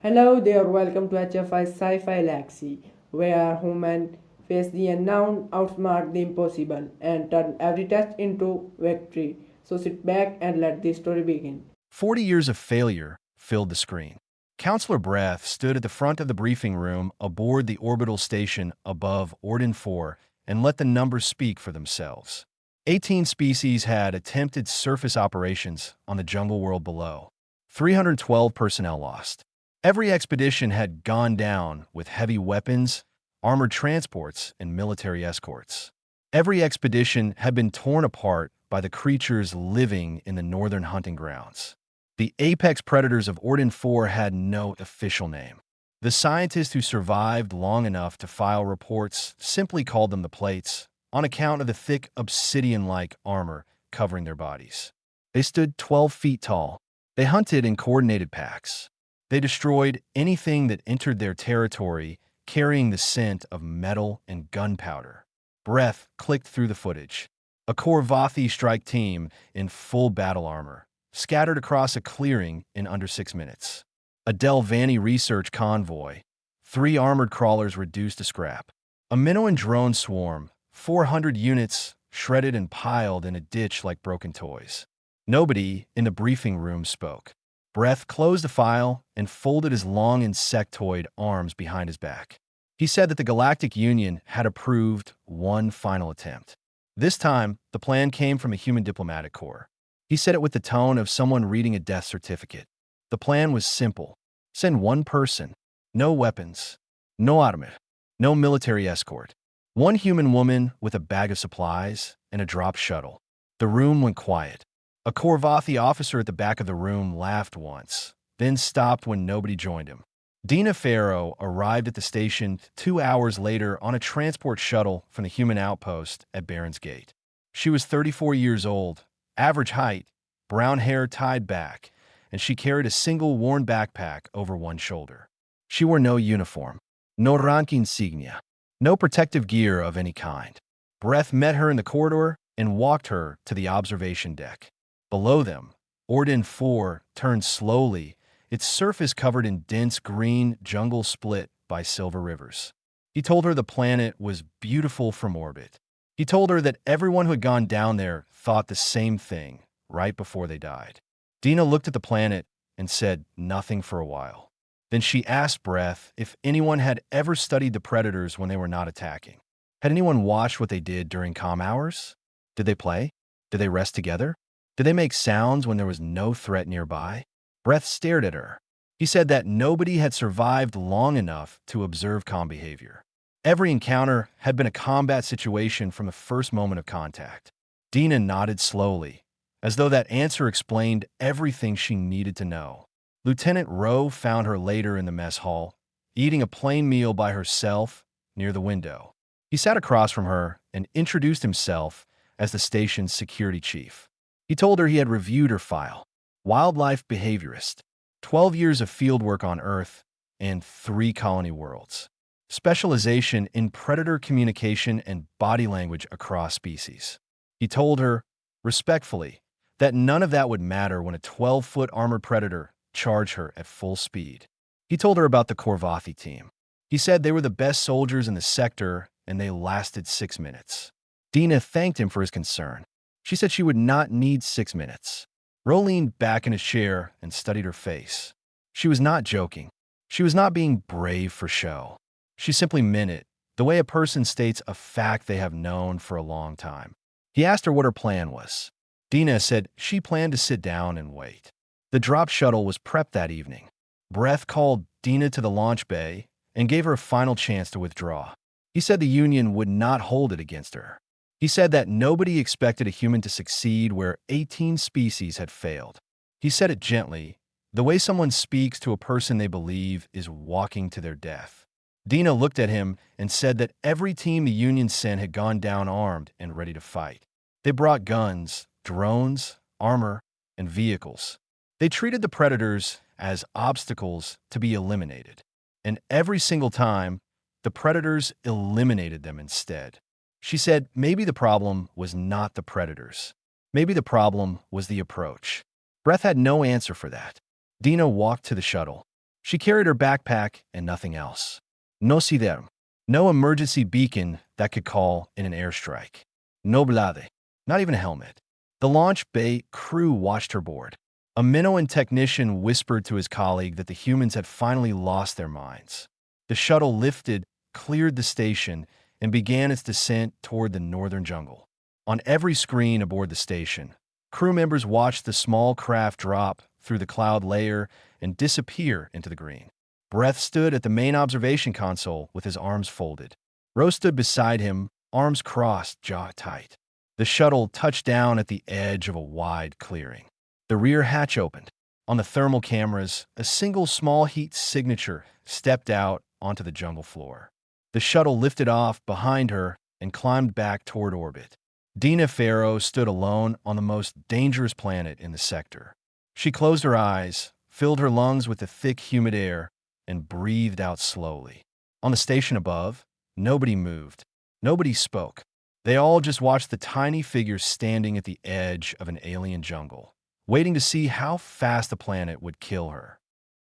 Hello there, welcome to HFY Sci-Fi Galaxy, where humans face the unknown, outsmart the impossible, and turn every test into victory. So sit back and let the story begin. 40 years of failure filled the screen. Counselor Breath stood at the front of the briefing room aboard the orbital station above Orden 4 and let the numbers speak for themselves. 18 species had attempted surface operations on the jungle world below. 312 personnel lost. Every expedition had gone down with heavy weapons, armored transports, and military escorts. Every expedition had been torn apart by the creatures living in the northern hunting grounds. The apex predators of Orden 4 had no official name. The scientists who survived long enough to file reports simply called them the plates, on account of the thick obsidian-like armor covering their bodies. They stood 12 feet tall. They hunted in coordinated packs. They destroyed anything that entered their territory, carrying the scent of metal and gunpowder. Breath clicked through the footage. A Korvathi strike team in full battle armor, scattered across a clearing in under 6 minutes. A Delvani research convoy, 3 armored crawlers reduced to scrap. A Minoan drone swarm, 400 units shredded and piled in a ditch like broken toys. Nobody in the briefing room spoke. Breath closed the file and folded his long insectoid arms behind his back. He said that the Galactic Union had approved one final attempt. This time, the plan came from a human diplomatic corps. He said it with the tone of someone reading a death certificate. The plan was simple. Send one person. No weapons. No armor. No military escort. One human woman with a bag of supplies and a drop shuttle. The room went quiet. A Korvathi officer at the back of the room laughed once, then stopped when nobody joined him. Dina Farrow arrived at the station 2 hours later on a transport shuttle from the human outpost at Baron's Gate. She was 34 years old, average height, brown hair tied back, and she carried a single worn backpack over one shoulder. She wore no uniform, no rank insignia, no protective gear of any kind. Breath met her in the corridor and walked her to the observation deck. Below them, Orden 4 turned slowly, its surface covered in dense green jungle split by silver rivers. He told her the planet was beautiful from orbit. He told her that everyone who had gone down there thought the same thing right before they died. Dina looked at the planet and said nothing for a while. Then she asked Breath if anyone had ever studied the predators when they were not attacking. Had anyone watched what they did during calm hours? Did they play? Did they rest together? Did they make sounds when there was no threat nearby? Breath stared at her. He said that nobody had survived long enough to observe calm behavior. Every encounter had been a combat situation from the first moment of contact. Dina nodded slowly, as though that answer explained everything she needed to know. Lieutenant Rowe found her later in the mess hall, eating a plain meal by herself near the window. He sat across from her and introduced himself as the station's security chief. He told her he had reviewed her file. Wildlife behaviorist, 12 years of fieldwork on Earth, and 3 colony worlds. Specialization in predator communication and body language across species. He told her, respectfully, that none of that would matter when a 12-foot armored predator charged her at full speed. He told her about the Korvathi team. He said they were the best soldiers in the sector and they lasted 6 minutes. Dina thanked him for his concern. She said she would not need 6 minutes. Ro leaned back in his chair and studied her face. She was not joking. She was not being brave for show. She simply meant it, the way a person states a fact they have known for a long time. He asked her what her plan was. Dina said she planned to sit down and wait. The drop shuttle was prepped that evening. Breath called Dina to the launch bay and gave her a final chance to withdraw. He said the Union would not hold it against her. He said that nobody expected a human to succeed where 18 species had failed. He said it gently, the way someone speaks to a person they believe is walking to their death. Dina looked at him and said that every team the Union sent had gone down armed and ready to fight. They brought guns, drones, armor, and vehicles. They treated the predators as obstacles to be eliminated. And every single time, the predators eliminated them instead. She said maybe the problem was not the predators. Maybe the problem was the approach. Breath had no answer for that. Dina walked to the shuttle. She carried her backpack and nothing else. No sidem. No emergency beacon that could call in an airstrike. No blade. Not even a helmet. The launch bay crew watched her board. A Minoan technician whispered to his colleague that the humans had finally lost their minds. The shuttle lifted, cleared the station, and began its descent toward the northern jungle. On every screen aboard the station, crew members watched the small craft drop through the cloud layer and disappear into the green. Breth stood at the main observation console with his arms folded. Rose stood beside him, arms crossed, jaw tight. The shuttle touched down at the edge of a wide clearing. The rear hatch opened. On the thermal cameras, a single small heat signature stepped out onto the jungle floor. The shuttle lifted off behind her and climbed back toward orbit. Dina Farrow stood alone on the most dangerous planet in the sector. She closed her eyes, filled her lungs with the thick, humid air, and breathed out slowly. On the station above, nobody moved. Nobody spoke. They all just watched the tiny figure standing at the edge of an alien jungle, waiting to see how fast the planet would kill her.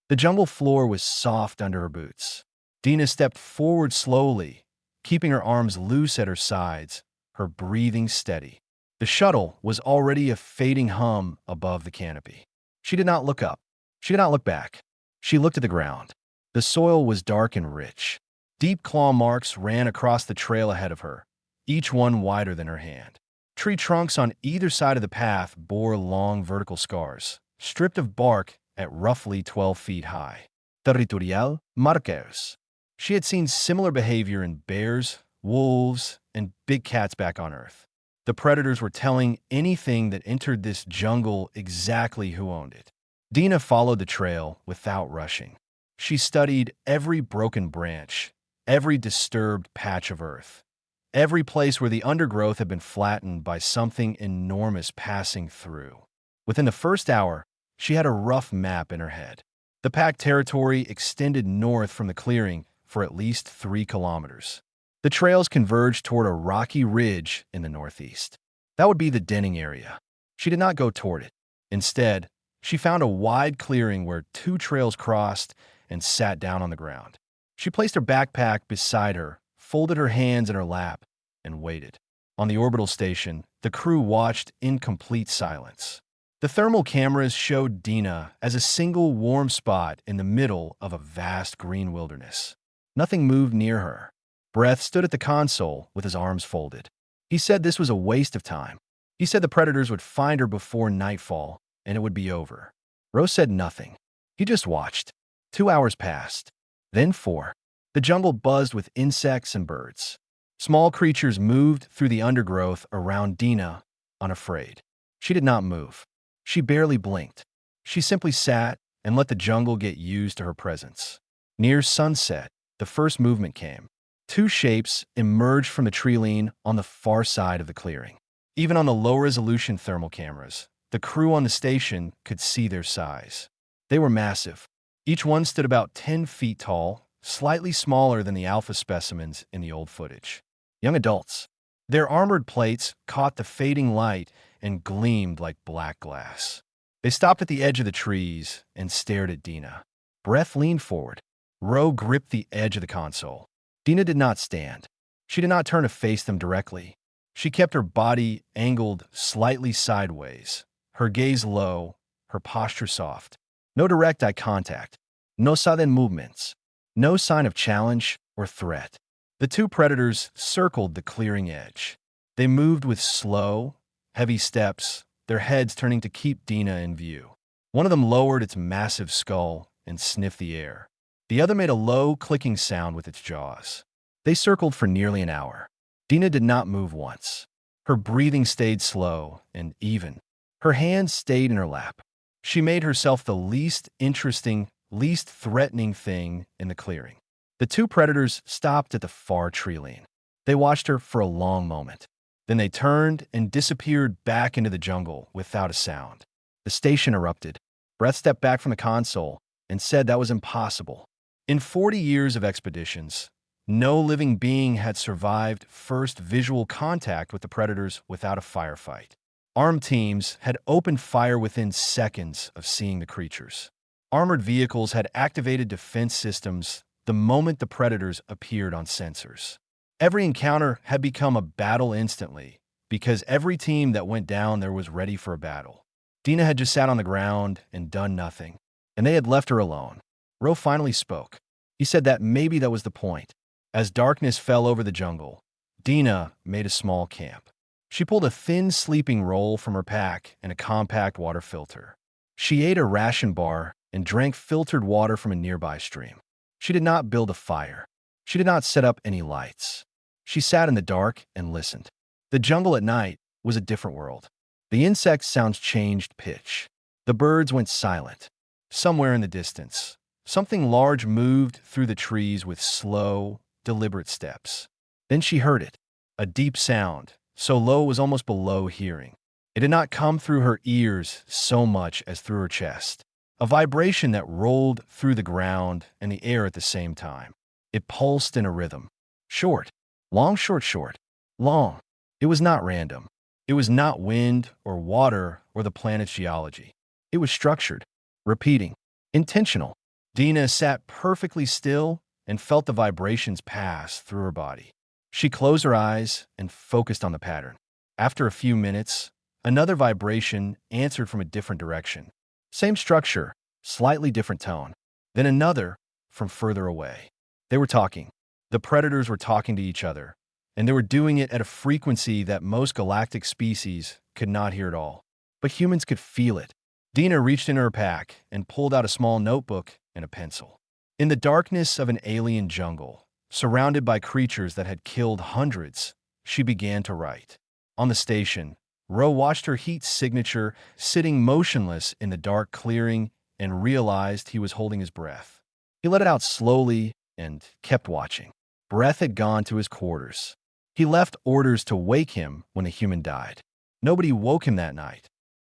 The jungle floor was soft under her boots. Dina stepped forward slowly, keeping her arms loose at her sides, her breathing steady. The shuttle was already a fading hum above the canopy. She did not look up. She did not look back. She looked at the ground. The soil was dark and rich. Deep claw marks ran across the trail ahead of her, each one wider than her hand. Tree trunks on either side of the path bore long vertical scars, stripped of bark at roughly 12 feet high. Territorial marqueos. She had seen similar behavior in bears, wolves, and big cats back on Earth. The predators were telling anything that entered this jungle exactly who owned it. Dina followed the trail without rushing. She studied every broken branch, every disturbed patch of earth, every place where the undergrowth had been flattened by something enormous passing through. Within the first hour, she had a rough map in her head. The packed territory extended north from the clearing for at least 3 kilometers. The trails converged toward a rocky ridge in the northeast. That would be the denning area. She did not go toward it. Instead, she found a wide clearing where 2 trails crossed and sat down on the ground. She placed her backpack beside her, folded her hands in her lap, and waited. On the orbital station, the crew watched in complete silence. The thermal cameras showed Dina as a single warm spot in the middle of a vast green wilderness. Nothing moved near her. Breth stood at the console with his arms folded. He said this was a waste of time. He said the predators would find her before nightfall, and it would be over. Rose said nothing. He just watched. 2 hours passed. Then 4. The jungle buzzed with insects and birds. Small creatures moved through the undergrowth around Dina, unafraid. She did not move. She barely blinked. She simply sat and let the jungle get used to her presence. Near sunset, the first movement came. 2 shapes emerged from the treeline on the far side of the clearing. Even on the low-resolution thermal cameras, the crew on the station could see their size. They were massive. Each one stood about 10 feet tall, slightly smaller than the alpha specimens in the old footage. Young adults. Their armored plates caught the fading light and gleamed like black glass. They stopped at the edge of the trees and stared at Dina. Breth leaned forward. Ro gripped the edge of the console. Dina did not stand. She did not turn to face them directly. She kept her body angled slightly sideways, her gaze low, her posture soft. No direct eye contact. No sudden movements. No sign of challenge or threat. The 2 predators circled the clearing edge. They moved with slow, heavy steps, their heads turning to keep Dina in view. One of them lowered its massive skull and sniffed the air. The other made a low, clicking sound with its jaws. They circled for nearly an hour. Dina did not move once. Her breathing stayed slow and even. Her hands stayed in her lap. She made herself the least interesting, least threatening thing in the clearing. The 2 predators stopped at the far treeline. They watched her for a long moment. Then they turned and disappeared back into the jungle without a sound. The station erupted. Breth stepped back from the console and said that was impossible. In 40 years of expeditions, no living being had survived first visual contact with the predators without a firefight. Armed teams had opened fire within seconds of seeing the creatures. Armored vehicles had activated defense systems the moment the predators appeared on sensors. Every encounter had become a battle instantly, because every team that went down there was ready for a battle. Dina had just sat on the ground and done nothing, and they had left her alone. Ro finally spoke. He said that maybe that was the point. As darkness fell over the jungle, Dina made a small camp. She pulled a thin sleeping roll from her pack and a compact water filter. She ate a ration bar and drank filtered water from a nearby stream. She did not build a fire. She did not set up any lights. She sat in the dark and listened. The jungle at night was a different world. The insects' sounds changed pitch. The birds went silent. Somewhere in the distance, something large moved through the trees with slow, deliberate steps. Then she heard it, a deep sound, so low it was almost below hearing. It did not come through her ears so much as through her chest, a vibration that rolled through the ground and the air at the same time. It pulsed in a rhythm. Short, long, short, short, long. It was not random. It was not wind or water or the planet's geology. It was structured, repeating, intentional. Dina sat perfectly still and felt the vibrations pass through her body. She closed her eyes and focused on the pattern. After a few minutes, another vibration answered from a different direction. Same structure, slightly different tone. Then another from further away. They were talking. The predators were talking to each other, and they were doing it at a frequency that most galactic species could not hear at all. But humans could feel it. Dina reached into her pack and pulled out a small notebook and a pencil. In the darkness of an alien jungle, surrounded by creatures that had killed hundreds, she began to write. On the station, Ro watched her heat signature sitting motionless in the dark clearing and realized he was holding his breath. He let it out slowly and kept watching. Breath had gone to his quarters. He left orders to wake him when a human died. Nobody woke him that night.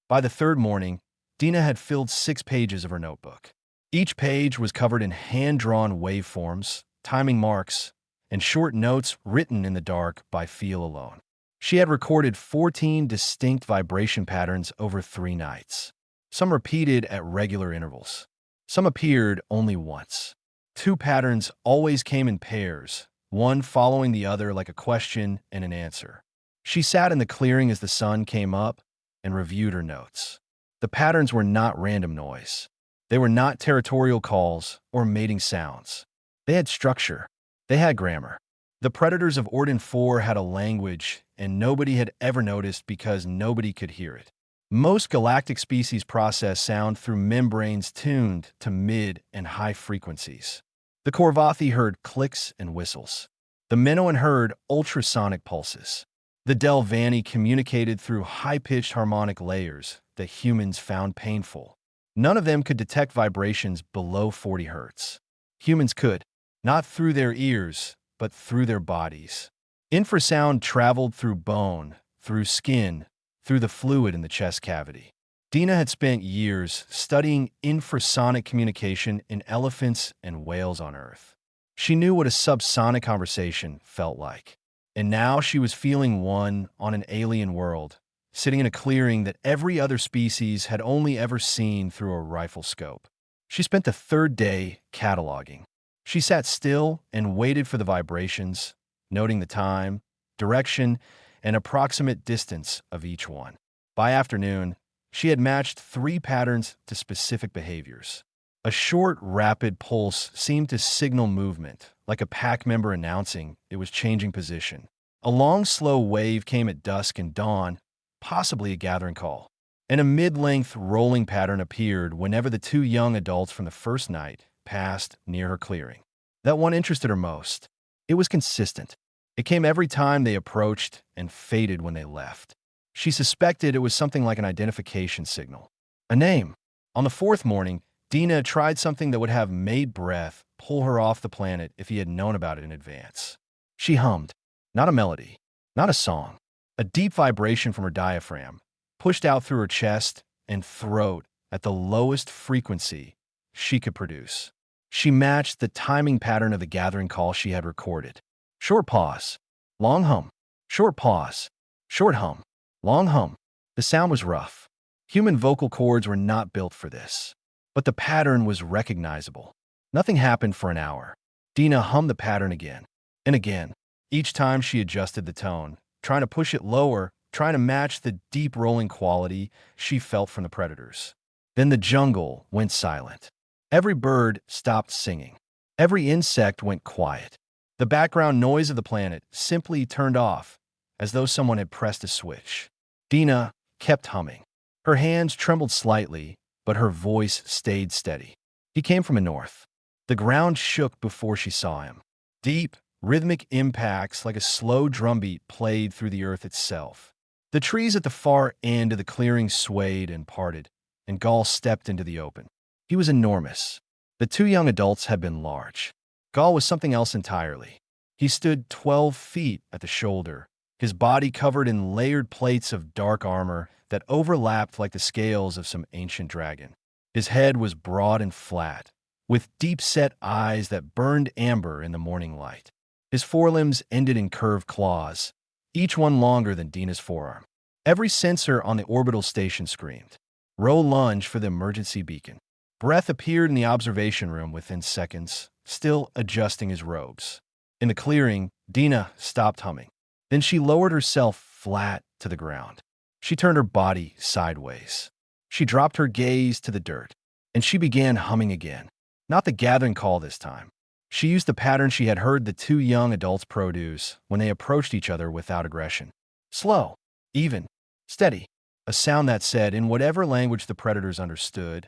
By the third morning, Dina had filled 6 pages of her notebook. Each page was covered in hand-drawn waveforms, timing marks, and short notes written in the dark by feel alone. She had recorded 14 distinct vibration patterns over 3 nights. Some repeated at regular intervals. Some appeared only once. 2 patterns always came in pairs, one following the other like a question and an answer. She sat in the clearing as the sun came up and reviewed her notes. The patterns were not random noise. They were not territorial calls or mating sounds. They had structure. They had grammar. The predators of Ordin 4 had a language, and nobody had ever noticed because nobody could hear it. Most galactic species process sound through membranes tuned to mid and high frequencies. The Korvathi heard clicks and whistles. The Minoan heard ultrasonic pulses. The Delvani communicated through high-pitched harmonic layers that humans found painful. None of them could detect vibrations below 40 hertz. Humans could, not through their ears, but through their bodies. Infrasound traveled through bone, through skin, through the fluid in the chest cavity. Dina had spent years studying infrasonic communication in elephants and whales on Earth. She knew what a subsonic conversation felt like. And now she was feeling one on an alien world, sitting in a clearing that every other species had only ever seen through a rifle scope. She spent the 3rd day cataloging. She sat still and waited for the vibrations, noting the time, direction, and approximate distance of each one. By afternoon, she had matched 3 patterns to specific behaviors. A short, rapid pulse seemed to signal movement, like a pack member announcing it was changing position. A long, slow wave came at dusk and dawn, possibly a gathering call. And a mid-length rolling pattern appeared whenever the 2 young adults from the first night passed near her clearing. That one interested her most. It was consistent. It came every time they approached and faded when they left. She suspected it was something like an identification signal. A name. On the 4th morning, Dina tried something that would have made Breath pull her off the planet if he had known about it in advance. She hummed. Not a melody. Not a song. A deep vibration from her diaphragm, pushed out through her chest and throat at the lowest frequency she could produce. She matched the timing pattern of the gathering call she had recorded. Short pause. Long hum. Short pause. Short hum. Long hum. The sound was rough. Human vocal cords were not built for this. but the pattern was recognizable. Nothing happened for an hour. Dina hummed the pattern again and again. Each time she adjusted the tone, trying to push it lower, trying to match the deep rolling quality she felt from the predators. Then the jungle went silent. Every bird stopped singing. Every insect went quiet. The background noise of the planet simply turned off, as though someone had pressed a switch. Dina kept humming. Her hands trembled slightly, but her voice stayed steady. He came from the north. The ground shook before she saw him. Deep, rhythmic impacts like a slow drumbeat played through the earth itself. The trees at the far end of the clearing swayed and parted, and Gaul stepped into the open. He was enormous. The two young adults had been large. Gaul was something else entirely. He stood 12 feet at the shoulder, his body covered in layered plates of dark armor that overlapped like the scales of some ancient dragon. His head was broad and flat, with deep-set eyes that burned amber in the morning light. His forelimbs ended in curved claws, each one longer than Dina's forearm. Every sensor on the orbital station screamed. Row lunge for the emergency beacon. Breath appeared in the observation room within seconds, still adjusting his robes. In the clearing, Dina stopped humming. Then she lowered herself flat to the ground. She turned her body sideways. She dropped her gaze to the dirt, and she began humming again. Not the gathering call this time. She used the pattern she had heard the two young adults produce when they approached each other without aggression. Slow, even, steady. A sound that said, in whatever language the predators understood,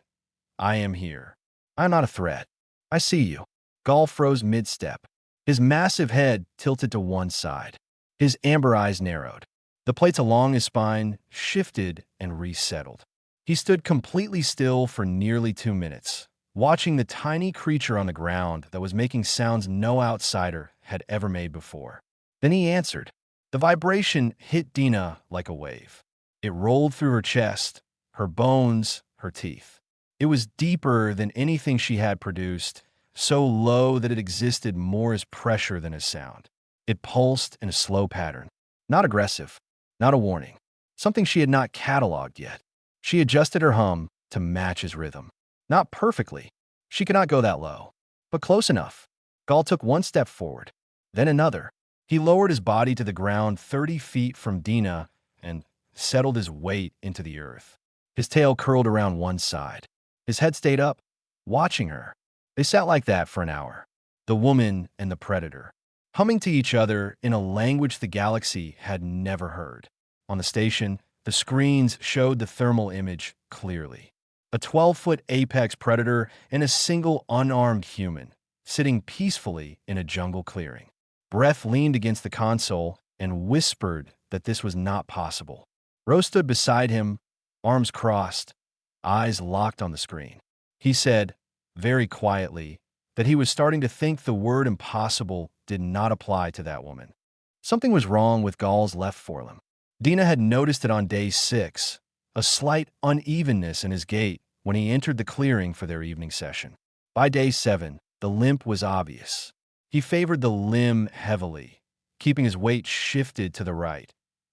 "I am here. I am not a threat. I see you." Gaul froze mid-step. His massive head tilted to one side. His amber eyes narrowed. The plates along his spine shifted and resettled. He stood completely still for nearly 2 minutes, watching the tiny creature on the ground that was making sounds no outsider had ever made before. Then he answered. The vibration hit Dina like a wave. It rolled through her chest, her bones, her teeth. It was deeper than anything she had produced, so low that it existed more as pressure than as sound. It pulsed in a slow pattern. Not aggressive, not a warning. Something she had not cataloged yet. She adjusted her hum to match his rhythm. Not perfectly. She could not go that low, but close enough. Gaul took one step forward, then another. He lowered his body to the ground 30 feet from Dina and settled his weight into the earth. His tail curled around one side. His head stayed up, watching her. They sat like that for an hour, the woman and the predator, humming to each other in a language the galaxy had never heard. On the station, the screens showed the thermal image clearly. A 12-foot apex predator and a single unarmed human, sitting peacefully in a jungle clearing. Breath leaned against the console and whispered that this was not possible. Rose stood beside him, arms crossed, eyes locked on the screen. He said, very quietly, that he was starting to think the word impossible did not apply to that woman. Something was wrong with Gaul's left forelimb. Dina had noticed it on day 6, a slight unevenness in his gait when he entered the clearing for their evening session. By day 7, the limp was obvious. He favored the limb heavily, keeping his weight shifted to the right,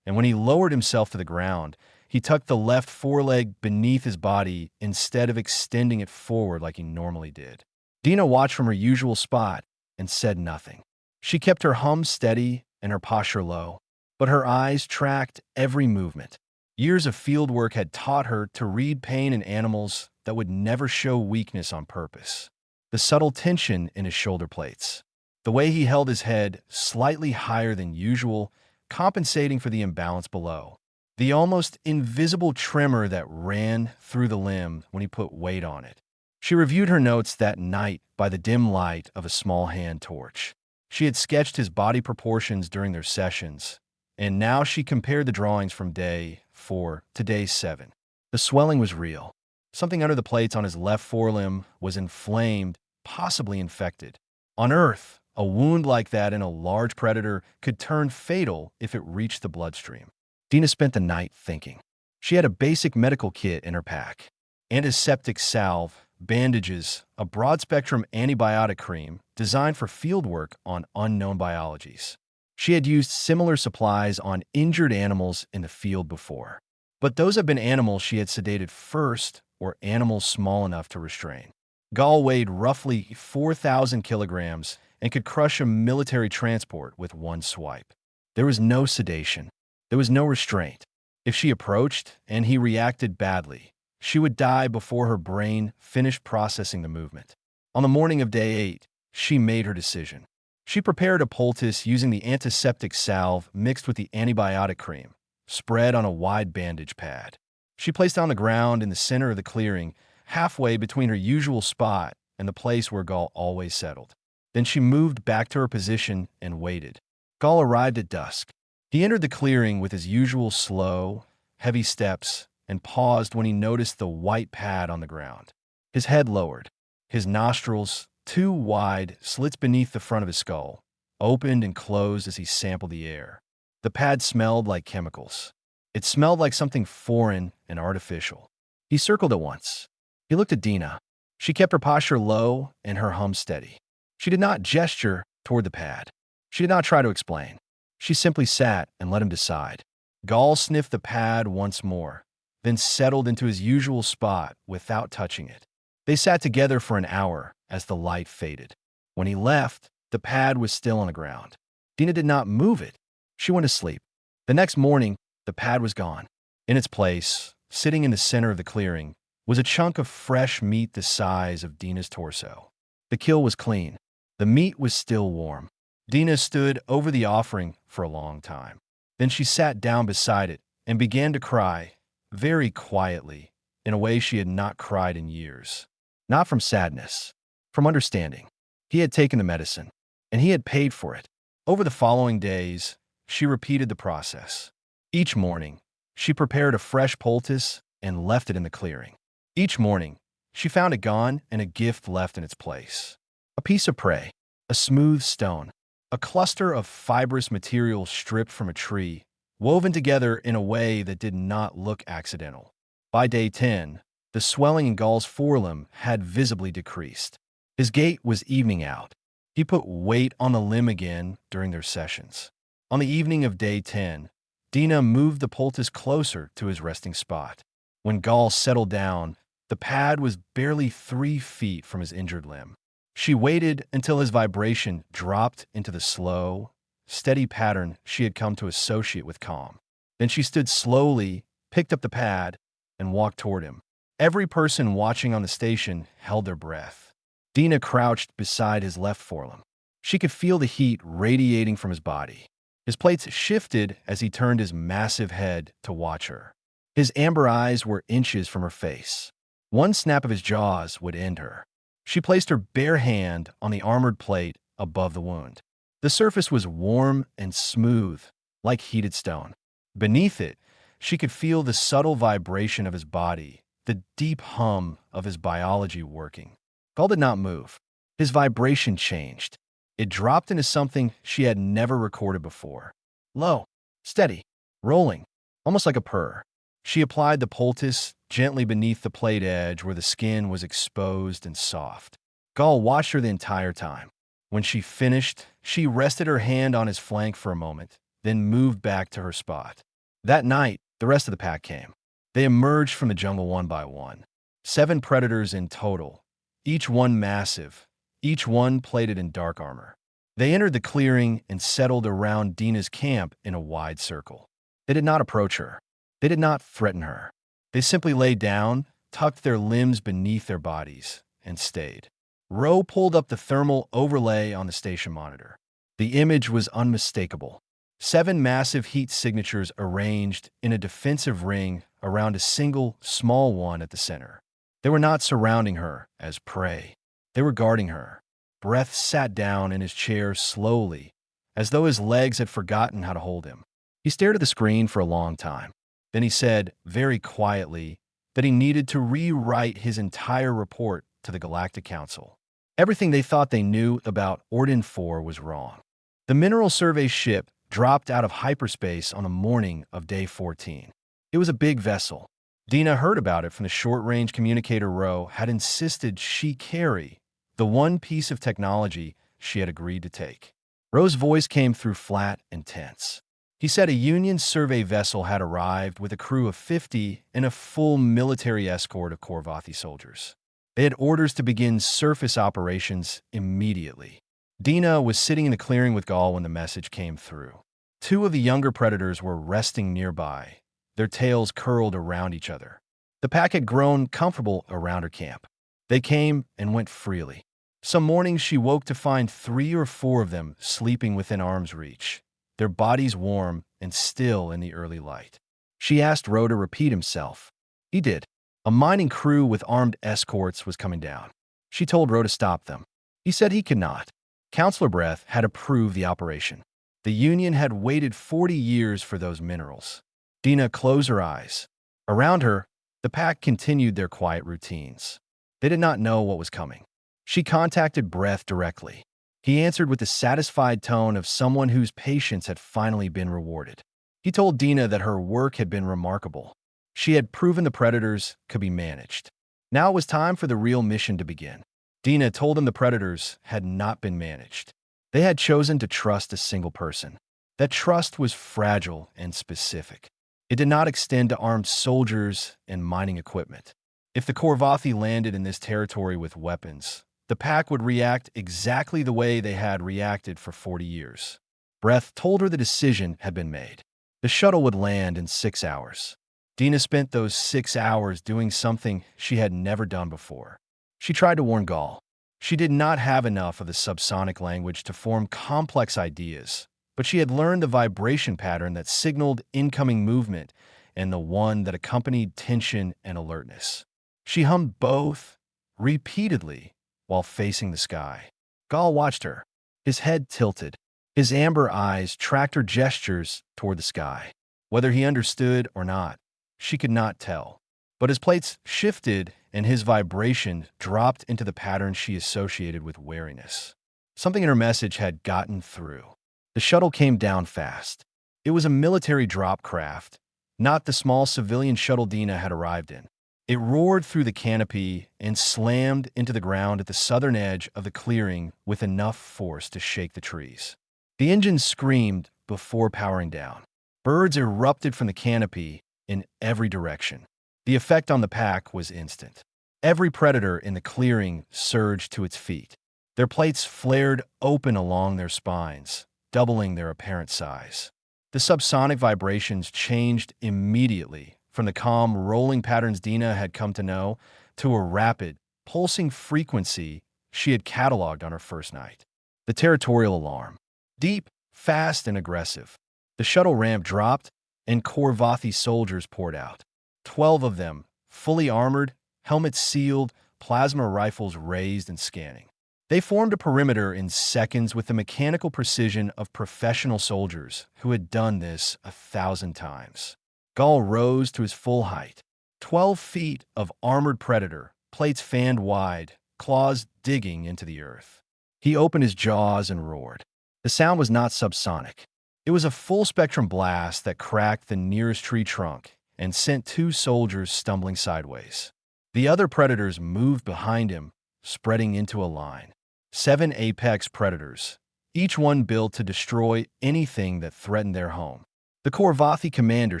and when he lowered himself to the ground, he tucked the left foreleg beneath his body instead of extending it forward like he normally did. Dina watched from her usual spot and said nothing. She kept her hum steady and her posture low, but her eyes tracked every movement. Years of field work had taught her to read pain in animals that would never show weakness on purpose. The subtle tension in his shoulder plates, the way he held his head slightly higher than usual, compensating for the imbalance below. The almost invisible tremor that ran through the limb when he put weight on it. She reviewed her notes that night by the dim light of a small hand torch. She had sketched his body proportions during their sessions, and now she compared the drawings from day 4 to day 7. The swelling was real. Something under the plates on his left forelimb was inflamed, possibly infected. On Earth, a wound like that in a large predator could turn fatal if it reached the bloodstream. Dina spent the night thinking. She had a basic medical kit in her pack. Antiseptic salve, bandages, a broad-spectrum antibiotic cream designed for fieldwork on unknown biologies. She had used similar supplies on injured animals in the field before. But those had been animals she had sedated first, or animals small enough to restrain. Gall weighed roughly 4,000 kilograms and could crush a military transport with one swipe. There was no sedation. There was no restraint. If she approached and he reacted badly, she would die before her brain finished processing the movement. On the morning of day 8, she made her decision. She prepared a poultice using the antiseptic salve mixed with the antibiotic cream, spread on a wide bandage pad. She placed it on the ground in the center of the clearing, halfway between her usual spot and the place where Gall always settled. Then she moved back to her position and waited. Gall arrived at dusk. He entered the clearing with his usual slow, heavy steps and paused when he noticed the white pad on the ground. His head lowered. His nostrils, two wide slits beneath the front of his skull, opened and closed as he sampled the air. The pad smelled like chemicals. It smelled like something foreign and artificial. He circled it once. He looked at Dina. She kept her posture low and her hum steady. She did not gesture toward the pad. She did not try to explain. She simply sat and let him decide. Gall sniffed the pad once more, then settled into his usual spot without touching it. They sat together for an hour as the light faded. When he left, the pad was still on the ground. Dina did not move it. She went to sleep. The next morning, the pad was gone. In its place, sitting in the center of the clearing, was a chunk of fresh meat the size of Dina's torso. The kill was clean. The meat was still warm. Dina stood over the offering for a long time. Then she sat down beside it and began to cry, very quietly, in a way she had not cried in years. Not from sadness, from understanding. He had taken the medicine, and he had paid for it. Over the following days, she repeated the process. Each morning, she prepared a fresh poultice and left it in the clearing. Each morning, she found it gone and a gift left in its place. A piece of prey, a smooth stone, a cluster of fibrous material stripped from a tree, woven together in a way that did not look accidental. By day 10, the swelling in Gall's forelimb had visibly decreased. His gait was evening out. He put weight on the limb again during their sessions. On the evening of day 10, Dina moved the poultice closer to his resting spot. When Gall settled down, the pad was barely 3 feet from his injured limb. She waited until his vibration dropped into the slow, steady pattern she had come to associate with calm. Then she stood slowly, picked up the pad, and walked toward him. Every person watching on the station held their breath. Dina crouched beside his left forelimb. She could feel the heat radiating from his body. His plates shifted as he turned his massive head to watch her. His amber eyes were inches from her face. One snap of his jaws would end her. She placed her bare hand on the armored plate above the wound. The surface was warm and smooth, like heated stone. Beneath it, she could feel the subtle vibration of his body, the deep hum of his biology working. Gall did not move. His vibration changed. It dropped into something she had never recorded before. Low, steady, rolling, almost like a purr. She applied the poultice gently beneath the plate edge where the skin was exposed and soft. Gall watched her the entire time. When she finished, she rested her hand on his flank for a moment, then moved back to her spot. That night, the rest of the pack came. They emerged from the jungle one by one. 7 predators in total, each one massive, each one plated in dark armor. They entered the clearing and settled around Dina's camp in a wide circle. They did not approach her. They did not threaten her. They simply lay down, tucked their limbs beneath their bodies, and stayed. Rowe pulled up the thermal overlay on the station monitor. The image was unmistakable. 7 massive heat signatures arranged in a defensive ring around a single, small one at the center. They were not surrounding her as prey. They were guarding her. Breath sat down in his chair slowly, as though his legs had forgotten how to hold him. He stared at the screen for a long time. Then he said, very quietly, that he needed to rewrite his entire report to the Galactic Council. Everything they thought they knew about Ordin 4 was wrong. The Mineral Survey ship dropped out of hyperspace on the morning of day 14. It was a big vessel. Dina heard about it from the short-range communicator Rowe had insisted she carry the one piece of technology she had agreed to take. Rowe's voice came through flat and tense. He said a Union survey vessel had arrived with a crew of 50 and a full military escort of Korvathi soldiers. They had orders to begin surface operations immediately. Dina was sitting in the clearing with Gaul when the message came through. Two of the younger predators were resting nearby, their tails curled around each other. The pack had grown comfortable around her camp. They came and went freely. Some mornings she woke to find 3 or 4 of them sleeping within arm's reach, their bodies warm and still in the early light. She asked Ro to repeat himself. He did. A mining crew with armed escorts was coming down. She told Ro to stop them. He said he could not. Counselor Breath had approved the operation. The Union had waited 40 years for those minerals. Dina closed her eyes. Around her, the pack continued their quiet routines. They did not know what was coming. She contacted Breath directly. He answered with the satisfied tone of someone whose patience had finally been rewarded. He told Dina that her work had been remarkable. She had proven the predators could be managed. Now it was time for the real mission to begin. Dina told him the predators had not been managed. They had chosen to trust a single person. That trust was fragile and specific. It did not extend to armed soldiers and mining equipment. If the Korvathi landed in this territory with weapons, the pack would react exactly the way they had reacted for 40 years. Breath told her the decision had been made. The shuttle would land in 6 hours. Dina spent those 6 hours doing something she had never done before. She tried to warn Gaul. She did not have enough of the subsonic language to form complex ideas, but she had learned the vibration pattern that signaled incoming movement and the one that accompanied tension and alertness. She hummed both repeatedly while facing the sky. Gaul watched her, his head tilted. His amber eyes tracked her gestures toward the sky. Whether he understood or not, she could not tell. But his plates shifted and his vibration dropped into the pattern she associated with wariness. Something in her message had gotten through. The shuttle came down fast. It was a military drop craft, not the small civilian shuttle Dina had arrived in. It roared through the canopy and slammed into the ground at the southern edge of the clearing with enough force to shake the trees. The engine screamed before powering down. Birds erupted from the canopy in every direction. The effect on the pack was instant. Every predator in the clearing surged to its feet. Their plates flared open along their spines, doubling their apparent size. The subsonic vibrations changed immediately from the calm, rolling patterns Dina had come to know to a rapid, pulsing frequency she had cataloged on her first night. The territorial alarm. Deep, fast, and aggressive. The shuttle ramp dropped, and Korvathi soldiers poured out. 12 of them, fully armored, helmets sealed, plasma rifles raised and scanning. They formed a perimeter in seconds with the mechanical precision of professional soldiers who had done this 1,000 times. Gaul rose to his full height. 12 feet of armored predator, plates fanned wide, claws digging into the earth. He opened his jaws and roared. The sound was not subsonic. It was a full-spectrum blast that cracked the nearest tree trunk and sent 2 soldiers stumbling sideways. The other predators moved behind him, spreading into a line. 7 apex predators, each one built to destroy anything that threatened their home. The Korvathi commander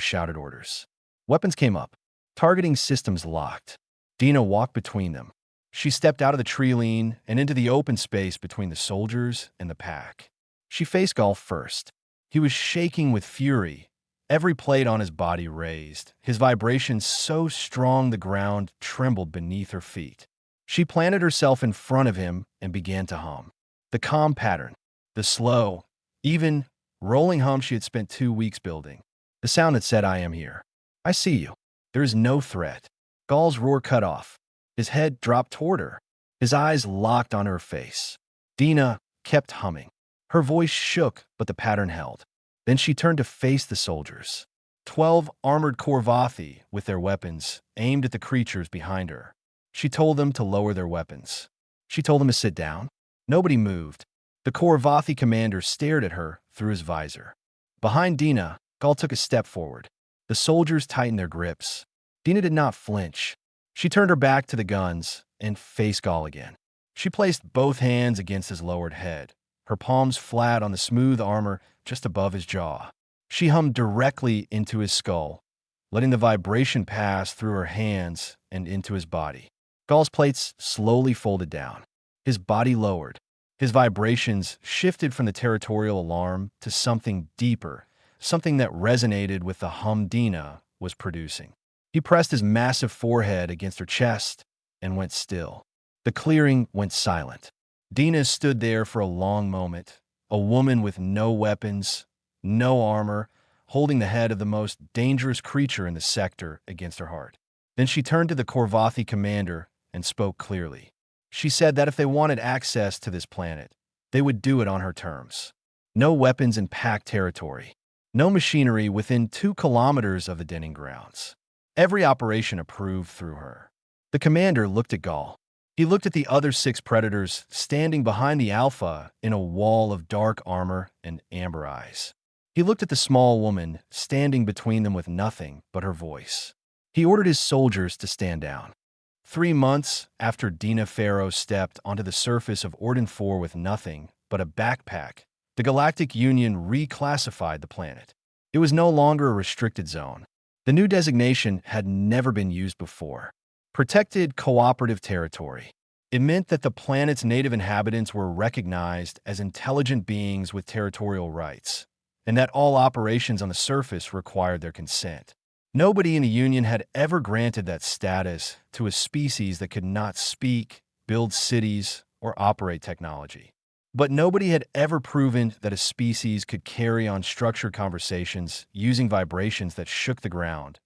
shouted orders. Weapons came up. Targeting systems locked. Dina walked between them. She stepped out of the tree line and into the open space between the soldiers and the pack. She faced Gaul first. He was shaking with fury, every plate on his body raised, his vibrations so strong the ground trembled beneath her feet. She planted herself in front of him and began to hum. The calm pattern, the slow, even, rolling hum she had spent 2 weeks building. The sound that said, "I am here. I see you. There is no threat." Gaul's roar cut off. His head dropped toward her. His eyes locked on her face. Dina kept humming. Her voice shook, but the pattern held. Then she turned to face the soldiers. 12 armored Korvathi, with their weapons, aimed at the creatures behind her. She told them to lower their weapons. She told them to sit down. Nobody moved. The Korvathi commander stared at her through his visor. Behind Dina, Gaul took a step forward. The soldiers tightened their grips. Dina did not flinch. She turned her back to the guns and faced Gaul again. She placed both hands against his lowered head, her palms flat on the smooth armor just above his jaw. She hummed directly into his skull, letting the vibration pass through her hands and into his body. Gall's plates slowly folded down. His body lowered. His vibrations shifted from the territorial alarm to something deeper, something that resonated with the hum Dina was producing. He pressed his massive forehead against her chest and went still. The clearing went silent. Dina stood there for a long moment, a woman with no weapons, no armor, holding the head of the most dangerous creature in the sector against her heart. Then she turned to the Korvathi commander and spoke clearly. She said that if they wanted access to this planet, they would do it on her terms. No weapons in packed territory. No machinery within 2 kilometers of the denning grounds. Every operation approved through her. The commander looked at Gall. He looked at the other 6 predators standing behind the Alpha in a wall of dark armor and amber eyes. He looked at the small woman standing between them with nothing but her voice. He ordered his soldiers to stand down. 3 months after Dina Farrow stepped onto the surface of Ordin 4 with nothing but a backpack, the Galactic Union reclassified the planet. It was no longer a restricted zone. The new designation had never been used before. Protected Cooperative Territory. It meant that the planet's native inhabitants were recognized as intelligent beings with territorial rights, and that all operations on the surface required their consent. Nobody in the Union had ever granted that status to a species that could not speak, build cities, or operate technology. But nobody had ever proven that a species could carry on structured conversations using vibrations that shook the ground,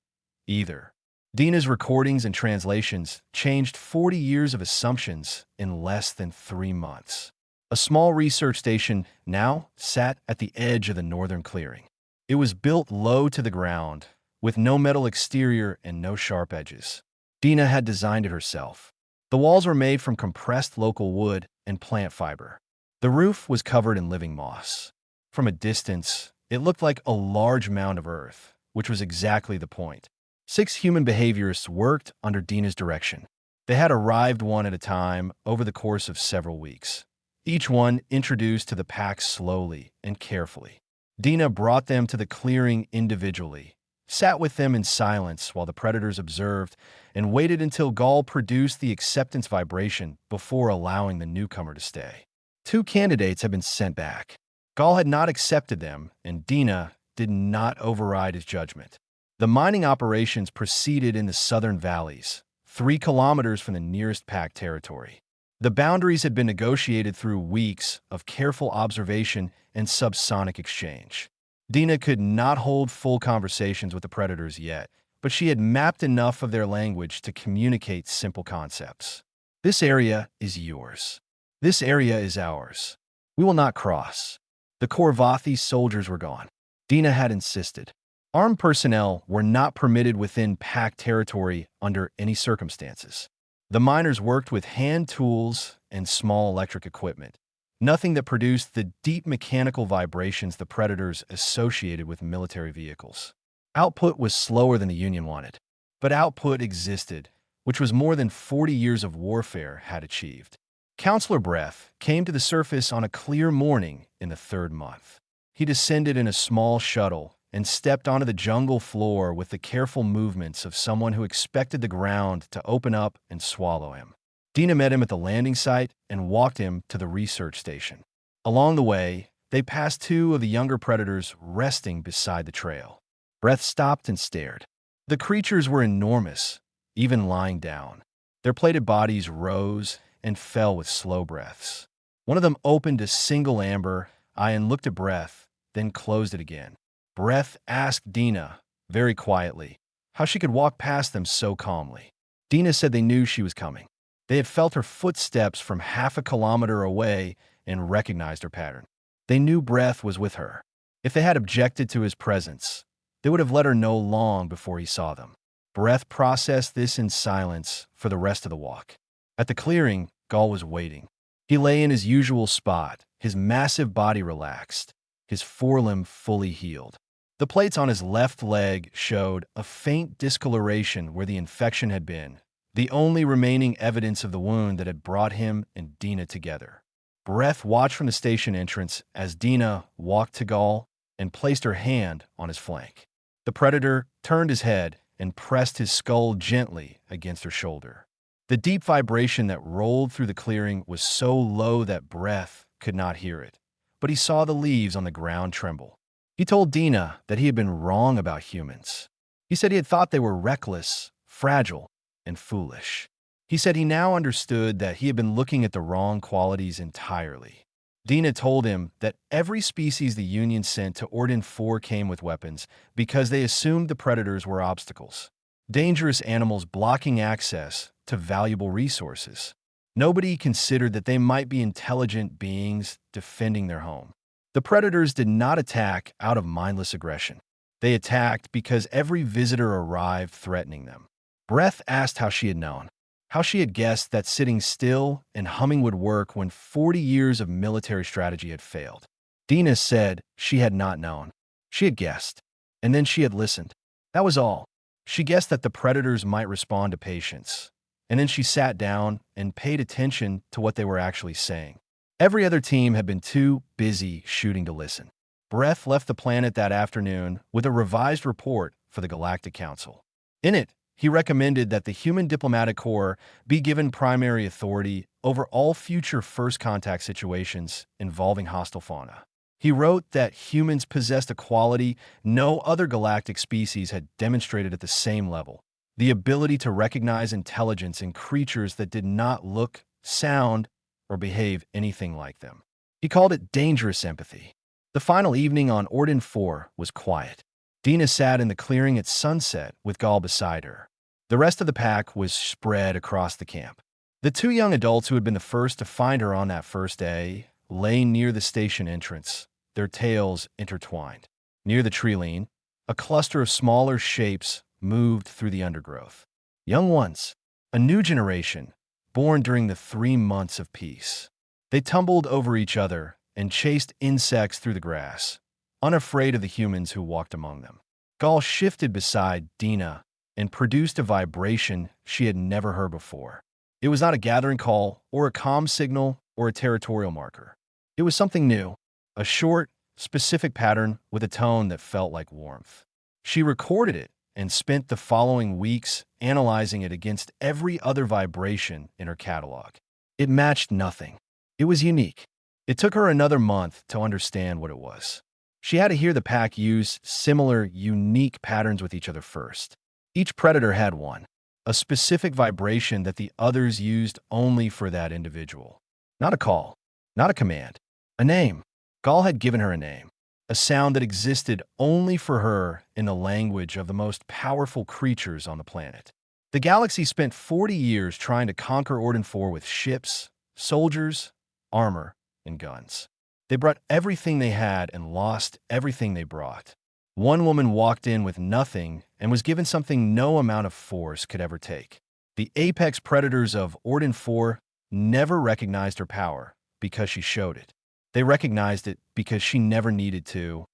either. Dina's recordings and translations changed 40 years of assumptions in less than 3 months. A small research station now sat at the edge of the northern clearing. It was built low to the ground, with no metal exterior and no sharp edges. Dina had designed it herself. The walls were made from compressed local wood and plant fiber. The roof was covered in living moss. From a distance, it looked like a large mound of earth, which was exactly the point. 6 human behaviorists worked under Dina's direction. They had arrived one at a time over the course of several weeks. Each one introduced to the pack slowly and carefully. Dina brought them to the clearing individually, sat with them in silence while the predators observed, and waited until Gall produced the acceptance vibration before allowing the newcomer to stay. 2 candidates had been sent back. Gall had not accepted them, and Dina did not override his judgment. The mining operations proceeded in the southern valleys, 3 kilometers from the nearest packed territory. The boundaries had been negotiated through weeks of careful observation and subsonic exchange. Dina could not hold full conversations with the predators yet, but she had mapped enough of their language to communicate simple concepts. This area is yours. This area is ours. We will not cross. The Korvathi soldiers were gone. Dina had insisted. Armed personnel were not permitted within packed territory under any circumstances. The miners worked with hand tools and small electric equipment, nothing that produced the deep mechanical vibrations the predators associated with military vehicles. Output was slower than the Union wanted, but output existed, which was more than 40 years of warfare had achieved. Counselor Breath came to the surface on a clear morning in the 3rd month. He descended in a small shuttle and stepped onto the jungle floor with the careful movements of someone who expected the ground to open up and swallow him. Dina met him at the landing site and walked him to the research station. Along the way, they passed 2 of the younger predators resting beside the trail. Breath stopped and stared. The creatures were enormous, even lying down. Their plated bodies rose and fell with slow breaths. One of them opened a single amber eye and looked at Breath, then closed it again. Breath asked Dina, very quietly, how she could walk past them so calmly. Dina said they knew she was coming. They had felt her footsteps from half a kilometer away and recognized her pattern. They knew Breath was with her. If they had objected to his presence, they would have let her know long before he saw them. Breath processed this in silence for the rest of the walk. At the clearing, Gall was waiting. He lay in his usual spot, his massive body relaxed, his forelimb fully healed. The plates on his left leg showed a faint discoloration where the infection had been, the only remaining evidence of the wound that had brought him and Dina together. Breath watched from the station entrance as Dina walked to Gall, and placed her hand on his flank. The predator turned his head and pressed his skull gently against her shoulder. The deep vibration that rolled through the clearing was so low that Breath could not hear it, but he saw the leaves on the ground tremble. He told Dina that he had been wrong about humans. He said he had thought they were reckless, fragile, and foolish. He said he now understood that he had been looking at the wrong qualities entirely. Dina told him that every species the Union sent to Ordin 4 came with weapons because they assumed the predators were obstacles, dangerous animals blocking access to valuable resources. Nobody considered that they might be intelligent beings defending their home. The predators did not attack out of mindless aggression. They attacked because every visitor arrived threatening them. Breath asked how she had known, how she had guessed that sitting still and humming would work when 40 years of military strategy had failed. Dina said she had not known. She had guessed, and then she had listened. That was all. She guessed that the predators might respond to patience, and then she sat down and paid attention to what they were actually saying. Every other team had been too busy shooting to listen. Breath left the planet that afternoon with a revised report for the Galactic Council. In it, he recommended that the Human Diplomatic Corps be given primary authority over all future first contact situations involving hostile fauna. He wrote that humans possessed a quality no other galactic species had demonstrated at the same level: the ability to recognize intelligence in creatures that did not look, sound, or behave anything like them. He called it dangerous empathy. The final evening on Ordin 4 was quiet. Dina sat in the clearing at sunset with Gal beside her. The rest of the pack was spread across the camp. The two young adults who had been the first to find her on that first day lay near the station entrance, their tails intertwined. Near the tree-line, a cluster of smaller shapes moved through the undergrowth. Young ones, a new generation, born during the 3 months of peace. They tumbled over each other and chased insects through the grass, unafraid of the humans who walked among them. Gal shifted beside Dina and produced a vibration she had never heard before. It was not a gathering call or a comm signal or a territorial marker. It was something new, a short, specific pattern with a tone that felt like warmth. She recorded it and spent the following weeks analyzing it against every other vibration in her catalog. It matched nothing. It was unique. It took her another month to understand what it was. She had to hear the pack use similar, unique patterns with each other first. Each predator had one, a specific vibration that the others used only for that individual. Not a call, not a command, a name. Gal had given her a name, a sound that existed only for her in the language of the most powerful creatures on the planet. The galaxy spent 40 years trying to conquer Ordin 4 with ships, soldiers, armor, and guns. They brought everything they had and lost everything they brought. One woman walked in with nothing and was given something no amount of force could ever take. The apex predators of Ordin 4 never recognized her power because she showed it. They recognized it because she never needed to